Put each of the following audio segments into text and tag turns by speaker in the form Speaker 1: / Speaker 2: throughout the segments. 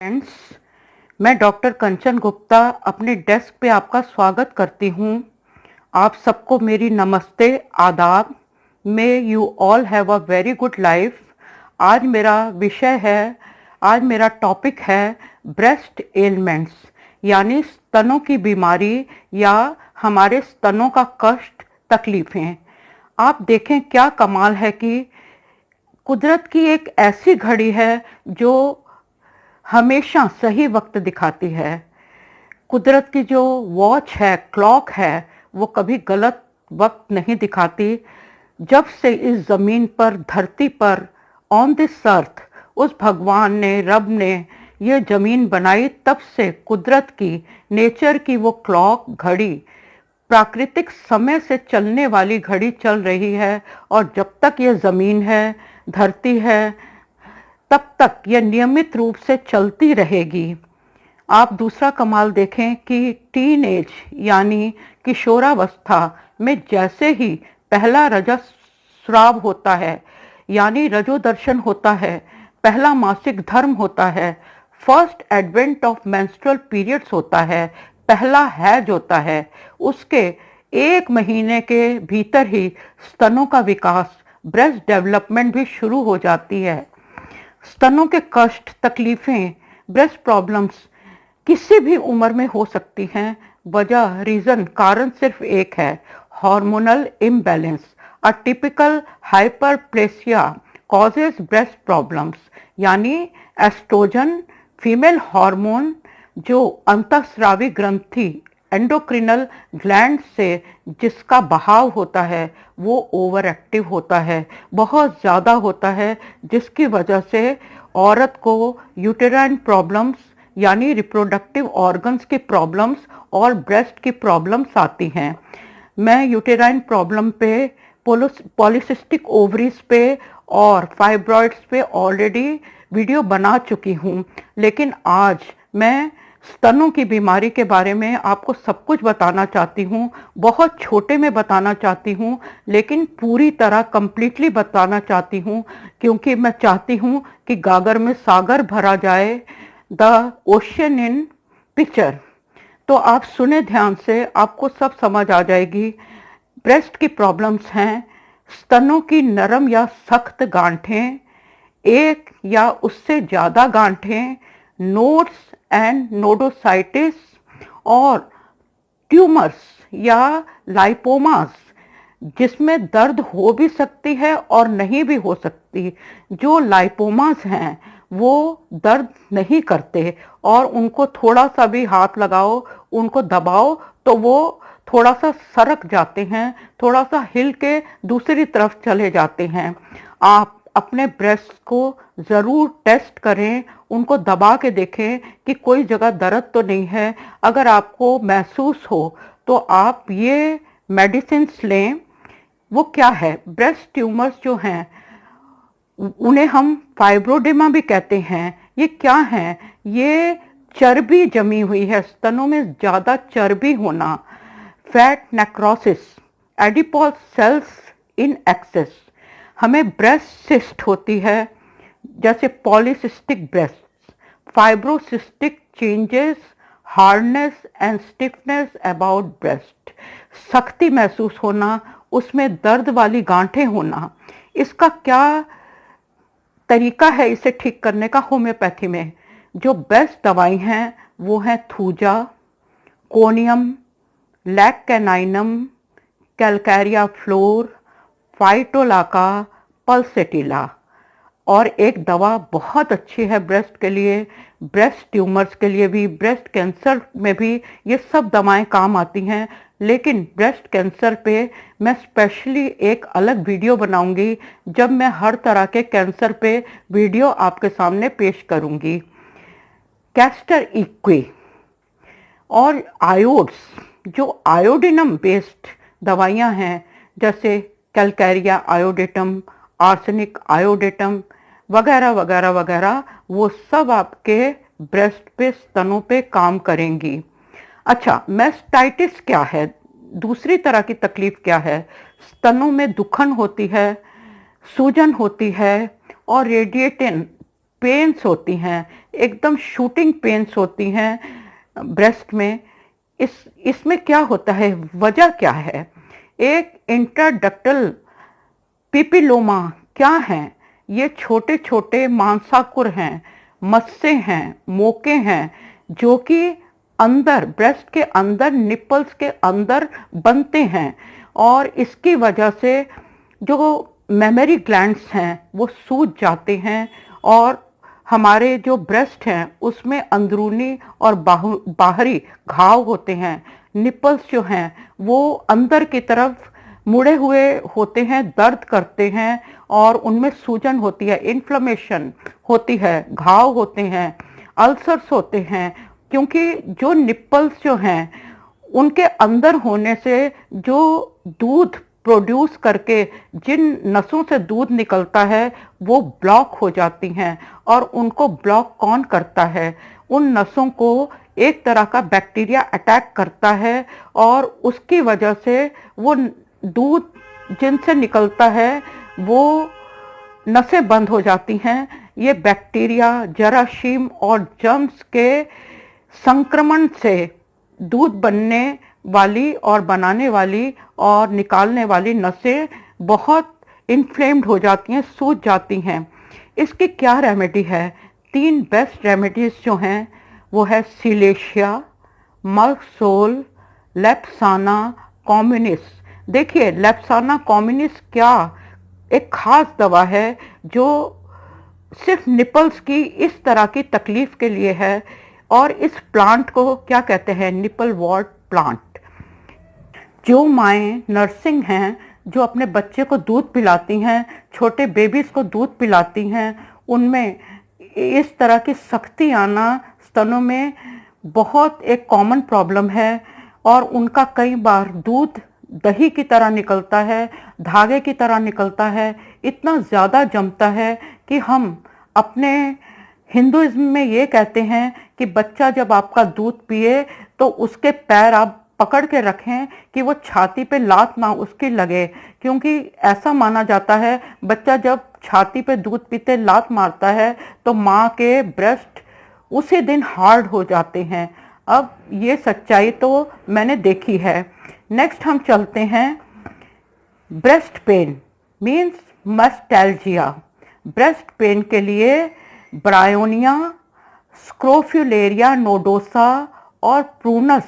Speaker 1: Friends, मैं doctor Kanchan Gupta अपने desk पे आपका स्वागत करती हूँ। आप सबको मेरी नमस्ते, आदाब। May you all have a very good life. आज मेरा विषय है, आज मेरा टॉपिक है ब्रेस्ट एलिमेंट्स, यानी स्तनों की बीमारी या हमारे स्तनों का कष्ट, तकलीफ़ें। आप देखें क्या कमाल है कि कुदरत की एक ऐसी घड़ी है जो हमेशा सही वक्त दिखाती है। कुदरत की जो वॉच है, क्लॉक है, वो कभी गलत वक्त नहीं दिखाती। जब से इस ज़मीन पर, धरती पर, ऑन दिस अर्थ उस भगवान ने, रब ने ये ज़मीन बनाई, तब से कुदरत की, नेचर की वो क्लॉक, घड़ी, प्राकृतिक समय से चलने वाली घड़ी चल रही है। और जब तक ये ज़मीन है, धरती है, तब तक यह नियमित रूप से चलती रहेगी। आप दूसरा कमाल देखें कि टीन एज यानी किशोरावस्था में जैसे ही पहला रजस्राव होता है, यानी रजोदर्शन होता है, पहला मासिक धर्म होता है, first advent of menstrual periods होता है, पहला हैज होता है, उसके 1 महीने के भीतर ही स्तनों का विकास, ब्रेस्ट डेवलपमेंट भी शुरू हो जाती है। स्तनों के कष्ट, तकलीफें, ब्रेस्ट प्रॉब्लम्स किसी भी उम्र में हो सकती हैं। वजह, रीजन, कारण सिर्फ एक है, hormonal imbalance. A typical hyperplasia causes breast problems, यानी एस्ट्रोजन, फीमेल हार्मोन, जो अंतःस्रावी ग्रंथि, एंडोक्रिनल ग्लैंड से जिसका बहाव होता है, वो ओवर एक्टिव होता है, बहुत ज़्यादा होता है, जिसकी वजह से औरत को यूटेराइन प्रॉब्लम्स यानी रिप्रोडक्टिव ऑर्गन्स की प्रॉब्लम्स और ब्रेस्ट की प्रॉब्लम्स आती हैं। मैं यूटेराइन प्रॉब्लम पे, पॉलीसिस्टिक ओवरीज पे और फाइब्रॉइड्स पे ऑलरेडी वीडियो बना चुकी हूँ, लेकिन आज मैं स्तनों की बीमारी के बारे में आपको सब कुछ बताना चाहती हूँ। बहुत छोटे में बताना चाहती हूँ, लेकिन पूरी तरह कंप्लीटली बताना चाहती हूँ, क्योंकि मैं चाहती हूँ कि गागर में सागर भरा जाए, द ओशियन इन पिक्चर। तो आप सुने ध्यान से, आपको सब समझ आ जाएगी। ब्रेस्ट की प्रॉब्लम्स हैं स्तनों की नरम या सख्त गांठें, एक या उससे ज़्यादा गांठें, नोड्स एंड नोडोसाइटिस, और ट्यूमर्स या लाइपोमास, जिसमें दर्द हो भी सकती है और नहीं भी हो सकती। जो लाइपोमास हैं वो दर्द नहीं करते, और उनको थोड़ा सा भी हाथ लगाओ, उनको दबाओ तो वो थोड़ा सा सरक जाते हैं, थोड़ा सा हिल के दूसरी तरफ चले जाते हैं। आप अपने ब्रेस्ट को ज़रूर टेस्ट करें, उनको दबा के देखें कि कोई जगह दर्द तो नहीं है। अगर आपको महसूस हो तो आप ये मेडिसिन्स लें। वो क्या है? ब्रेस्ट ट्यूमर्स जो हैं उन्हें हम फाइब्रोडेमा भी कहते हैं। ये क्या हैं? ये चर्बी जमी हुई है, स्तनों में ज़्यादा चर्बी होना, fat necrosis, adipose cells in excess. हमें ब्रेस्ट सिस्ट होती है, जैसे polycystic breast, fibrocystic changes, hardness and stiffness about breast, सख्ती महसूस होना, उसमें दर्द वाली गांठें होना। इसका क्या तरीका है इसे ठीक करने का? होम्योपैथी में जो बेस्ट दवाई हैं वो हैं थूजा, कोनियम, लैक्केनाइनम, कैलकैरिया फ्लोर, फाइटोलाका, पल्सेटिला। और एक दवा बहुत अच्छी है ब्रेस्ट के लिए, ब्रेस्ट ट्यूमर्स के लिए भी, ब्रेस्ट कैंसर में भी ये सब दवाएं काम आती हैं। लेकिन ब्रेस्ट कैंसर पे मैं स्पेशली एक अलग वीडियो बनाऊंगी, जब मैं हर तरह के कैंसर पे वीडियो आपके सामने पेश करूंगी। कैस्टर इक्वी और आयोड्स, जो आयोडिनम बेस्ड दवाइयां हैं, जैसे कैलकैरिया आयोडेटम, आर्सेनिक आयोडेटम वगैरह वगैरह वगैरह, वो सब आपके ब्रेस्ट पे, स्तनों पे काम करेंगी। अच्छा, मेस्टाइटिस क्या है? दूसरी तरह की तकलीफ क्या है? स्तनों में दुखन होती है, सूजन होती है और रेडिएटिन पेन्स होती हैं। एकदम शूटिंग पेन्स होती हैं ब्रेस्ट में। इसमें क्या होता है, वजह क्या है? एक इंट्राडक्टल पिपिलोमा क्या है? ये छोटे छोटे मांसाकुर हैं, मस्से हैं, मोके हैं, जो कि अंदर, ब्रेस्ट के अंदर, निपल्स के अंदर बनते हैं। और इसकी वजह से जो मेमोरी ग्लैंड्स हैं वो सूज जाते हैं, और हमारे जो ब्रेस्ट हैं उसमें अंदरूनी और बाहरी घाव होते हैं। निपल्स जो हैं वो अंदर की तरफ मुड़े हुए होते हैं, दर्द करते हैं, और उनमें सूजन होती है, इन्फ्लेमेशन होती है, घाव होते हैं, अल्सर्स होते हैं। क्योंकि जो निपल्स जो हैं उनके अंदर होने से जो दूध प्रोड्यूस करके जिन नसों से दूध निकलता है वो ब्लॉक हो जाती हैं। और उनको ब्लॉक कौन करता है? उन नसों को एक तरह का बैक्टीरिया अटैक करता है, और उसकी वजह से वो दूध जिनसे निकलता है वो नसें बंद हो जाती हैं। ये बैक्टीरिया, जरासीम और जर्म्स के संक्रमण से दूध बनने वाली और बनाने वाली और निकालने वाली नसें बहुत इन्फ्लेम्ड हो जाती हैं, सूज जाती हैं। इसकी क्या रेमेडी है? 3 बेस्ट रेमेडीज जो हैं वो है सिलेशिया, मल्कसोल, लेप्साना कॉम्युनिस। देखिए, लेप्साना कॉम्युनिस क्या एक खास दवा है जो सिर्फ निपल्स की इस तरह की तकलीफ के लिए है। और इस प्लांट को क्या कहते हैं? Nipple ward plant. जो माएँ नर्सिंग हैं, जो अपने बच्चे को दूध पिलाती हैं, छोटे बेबीज को दूध पिलाती हैं, उनमें इस तरह की सख्ती आना स्तनों में बहुत एक कॉमन प्रॉब्लम है। और उनका कई बार दूध दही की तरह निकलता है, धागे की तरह निकलता है, इतना ज़्यादा जमता है कि हम अपने हिंदुइज्म में ये कहते हैं कि बच्चा जब आपका दूध पिए तो उसके पैर आप पकड़ के रखें कि वो छाती पे लात ना उसकी लगे। क्योंकि ऐसा माना जाता है बच्चा जब छाती पे दूध पीते लात मारता है तो माँ के ब्रेस्ट उसी दिन हार्ड हो जाते हैं। अब ये सच्चाई तो मैंने देखी है। नेक्स्ट हम चलते हैं breast pain means mastalgia. Breast pain के लिए ब्रायोनिया, स्क्रोफ्युलेरिया नोडोसा और प्रूनस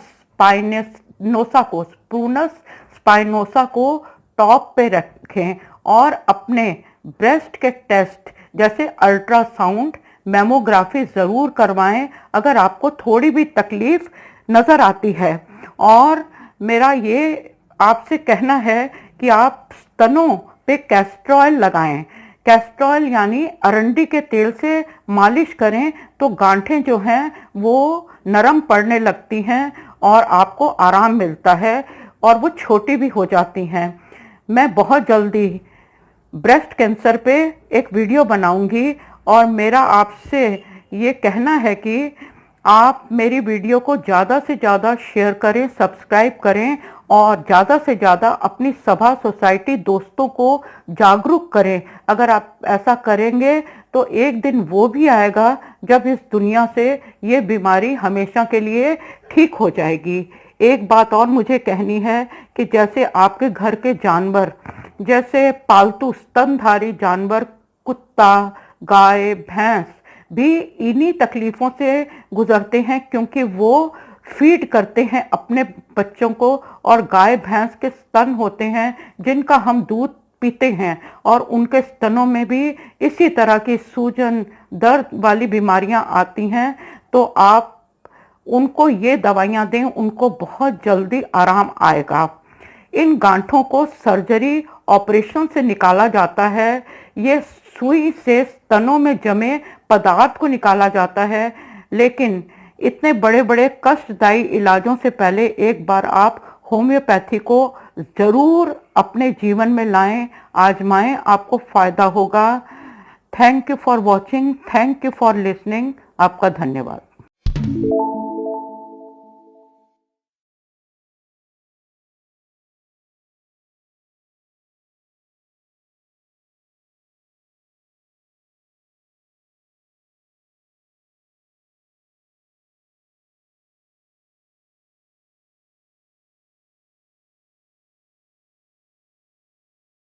Speaker 1: स्पाइनोसा को टॉप पे रखें, और अपने ब्रेस्ट के टेस्ट जैसे अल्ट्रासाउंड, मैमोग्राफी ज़रूर करवाएं अगर आपको थोड़ी भी तकलीफ नज़र आती है। और मेरा ये आपसे कहना है कि आप स्तनों पे कैस्टर ऑयल लगाएं। कैस्टर ऑयल यानी अरंडी के तेल से मालिश करें तो गांठें जो हैं वो नरम पड़ने लगती हैं और आपको आराम मिलता है, और वो छोटी भी हो जाती हैं। मैं बहुत जल्दी ब्रेस्ट कैंसर पे एक वीडियो बनाऊंगी, और मेरा आपसे ये कहना है कि आप मेरी वीडियो को ज़्यादा से ज़्यादा शेयर करें, सब्सक्राइब करें, और ज़्यादा से ज़्यादा अपनी सभा, सोसाइटी, दोस्तों को जागरूक करें। अगर आप ऐसा करेंगे तो एक दिन वो भी आएगा जब इस दुनिया से ये बीमारी हमेशा के लिए ठीक हो जाएगी। एक बात और मुझे कहनी है कि जैसे आपके घर के जानवर, जैसे पालतू स्तनधारी जानवर, कुत्ता, गाय, भैंस भी इन्हीं तकलीफ़ों से गुजरते हैं, क्योंकि वो फीड करते हैं अपने बच्चों को, और गाय भैंस के स्तन होते हैं जिनका हम दूध पीते हैं, और उनके स्तनों में भी इसी तरह की सूजन, दर्द वाली बीमारियां आती हैं। तो आप उनको ये दवाइयां दें, उनको बहुत जल्दी आराम आएगा। इन गांठों को सर्जरी, ऑपरेशन से निकाला जाता है। ये सुई से स्तनों में जमे पदार्थ को निकाला जाता है। लेकिन इतने बड़े बड़े कष्टदायी इलाजों से पहले एक बार आप होम्योपैथी को ज़रूर अपने जीवन में लाएं, आजमाएं, आपको फ़ायदा होगा। Thank you for watching, thank you for listening. आपका धन्यवाद।